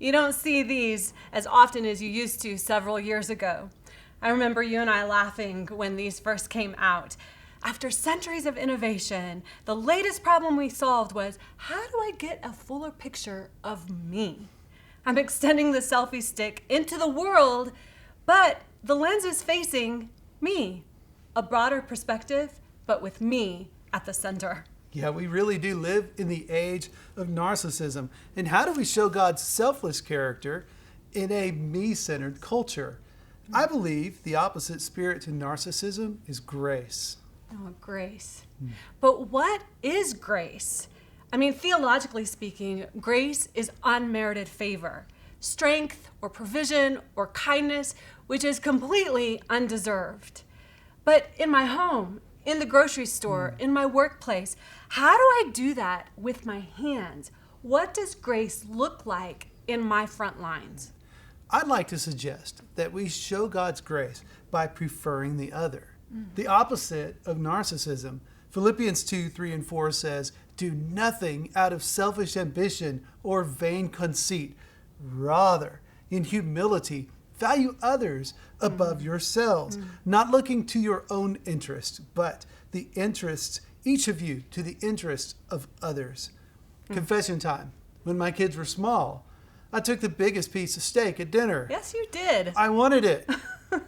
You don't see these as often as you used to several years ago. I remember you and I laughing when these first came out. After centuries of innovation, the latest problem we solved was, how do I get a fuller picture of me? I'm extending the selfie stick into the world, but the lens is facing me. A broader perspective, but with me at the center. Yeah, we really do live in the age of narcissism. And how do we show God's selfless character in a me-centered culture? I believe the opposite spirit to narcissism is grace. Oh, grace. But what is grace? I mean, theologically speaking, grace is unmerited favor, strength or provision or kindness, which is completely undeserved. But in my home, in the grocery store, in my workplace, how do I do that with my hands? What does grace look like in my front lines? I'd like to suggest that we show God's grace by preferring the other, the opposite of narcissism. Philippians 2, 3, and 4 says, "Do nothing out of selfish ambition or vain conceit. Rather, in humility, value others above yourselves, not looking to your own interest, but the interests, each of you, to the interest of others." Confession time. When my kids were small, I took the biggest piece of steak at dinner. Yes, you did. I wanted it.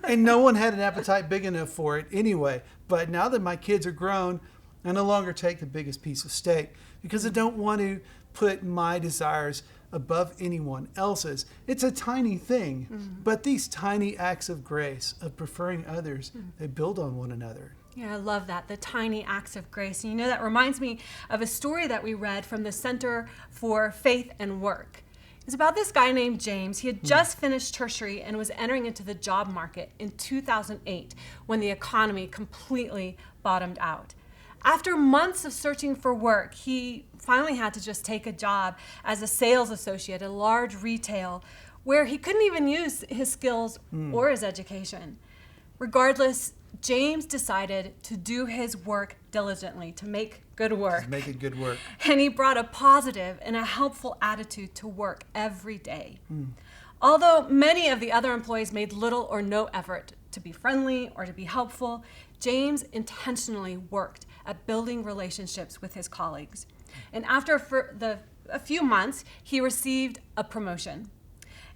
And no one had an appetite big enough for it anyway. But now that my kids are grown, I no longer take the biggest piece of steak because I don't want to put my desires above anyone else's. It's a tiny thing, but these tiny acts of grace, of preferring others, they build on one another. Yeah, I love that, the tiny acts of grace. And you know, that reminds me of a story that we read from the Center for Faith and Work. It's about this guy named James. He had just finished tertiary and was entering into the job market in 2008 when the economy completely bottomed out. After months of searching for work, he finally had to just take a job as a sales associate at a large retail where he couldn't even use his skills or his education. Regardless, James decided to do his work diligently, to make good work. Just making good work. And he brought a positive and a helpful attitude to work every day. Although many of the other employees made little or no effort to be friendly or to be helpful, James intentionally worked at building relationships with his colleagues. And after a few months, he received a promotion.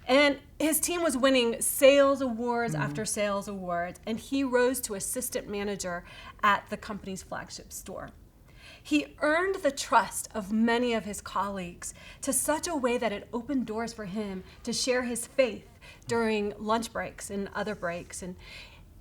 And his team was winning sales awards after sales awards, and he rose to assistant manager at the company's flagship store. He earned the trust of many of his colleagues to such a way that it opened doors for him to share his faith during lunch breaks and other breaks. And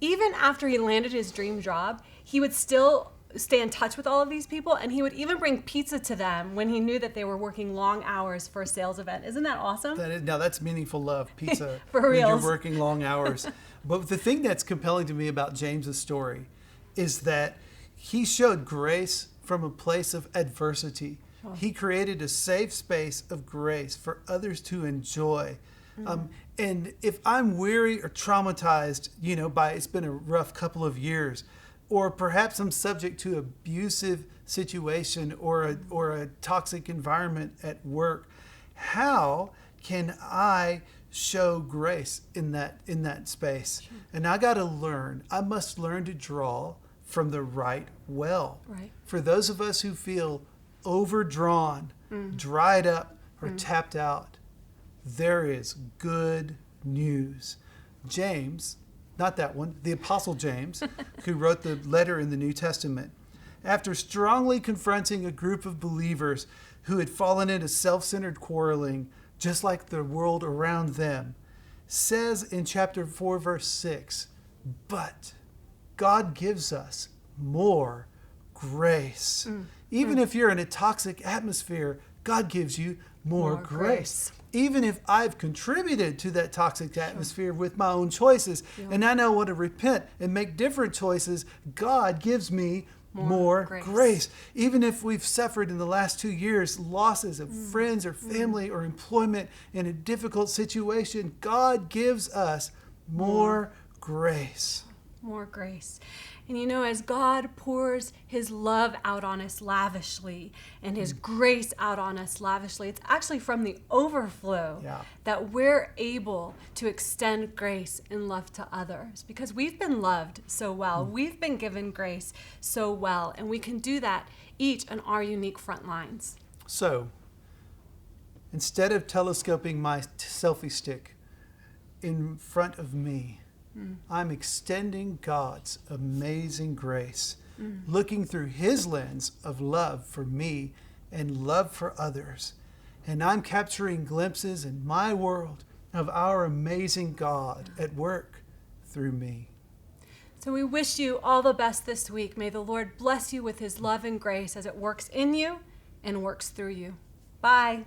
even after he landed his dream job, he would still stay in touch with all of these people, and he would even bring pizza to them when he knew that they were working long hours for a sales event. Isn't that awesome? Now that's meaningful love, pizza. For when reals. you're working long hours. But the thing that's compelling to me about James's story is that he showed grace from a place of adversity. He created a safe space of grace for others to enjoy. And if I'm weary or traumatized, by it's been a rough couple of years, or perhaps I'm subject to abusive situation or a toxic environment at work, how can I show grace in that space? Sure. And I must learn to draw from the right well. Right. For those of us who feel overdrawn, dried up, or tapped out, there is good news. James, not that one, the Apostle James, who wrote the letter in the New Testament, after strongly confronting a group of believers who had fallen into self-centered quarreling, just like the world around them, says in chapter 4, verse 6, "But God gives us more grace." Even if you're in a toxic atmosphere, God gives you more grace. Even if I've contributed to that toxic atmosphere with my own choices, and I now want to repent and make different choices, God gives me more grace. Even if we've suffered in the last 2 years losses of friends or family or employment in a difficult situation, God gives us more grace. More grace. And you know, as God pours his love out on us lavishly and his grace out on us lavishly, it's actually from the overflow that we're able to extend grace and love to others, because we've been loved so well. We've been given grace so well, and we can do that each on our unique front lines. So, instead of telescoping my selfie stick in front of me, I'm extending God's amazing grace, looking through his lens of love for me and love for others. And I'm capturing glimpses in my world of our amazing God at work through me. So we wish you all the best this week. May the Lord bless you with his love and grace as it works in you and works through you. Bye.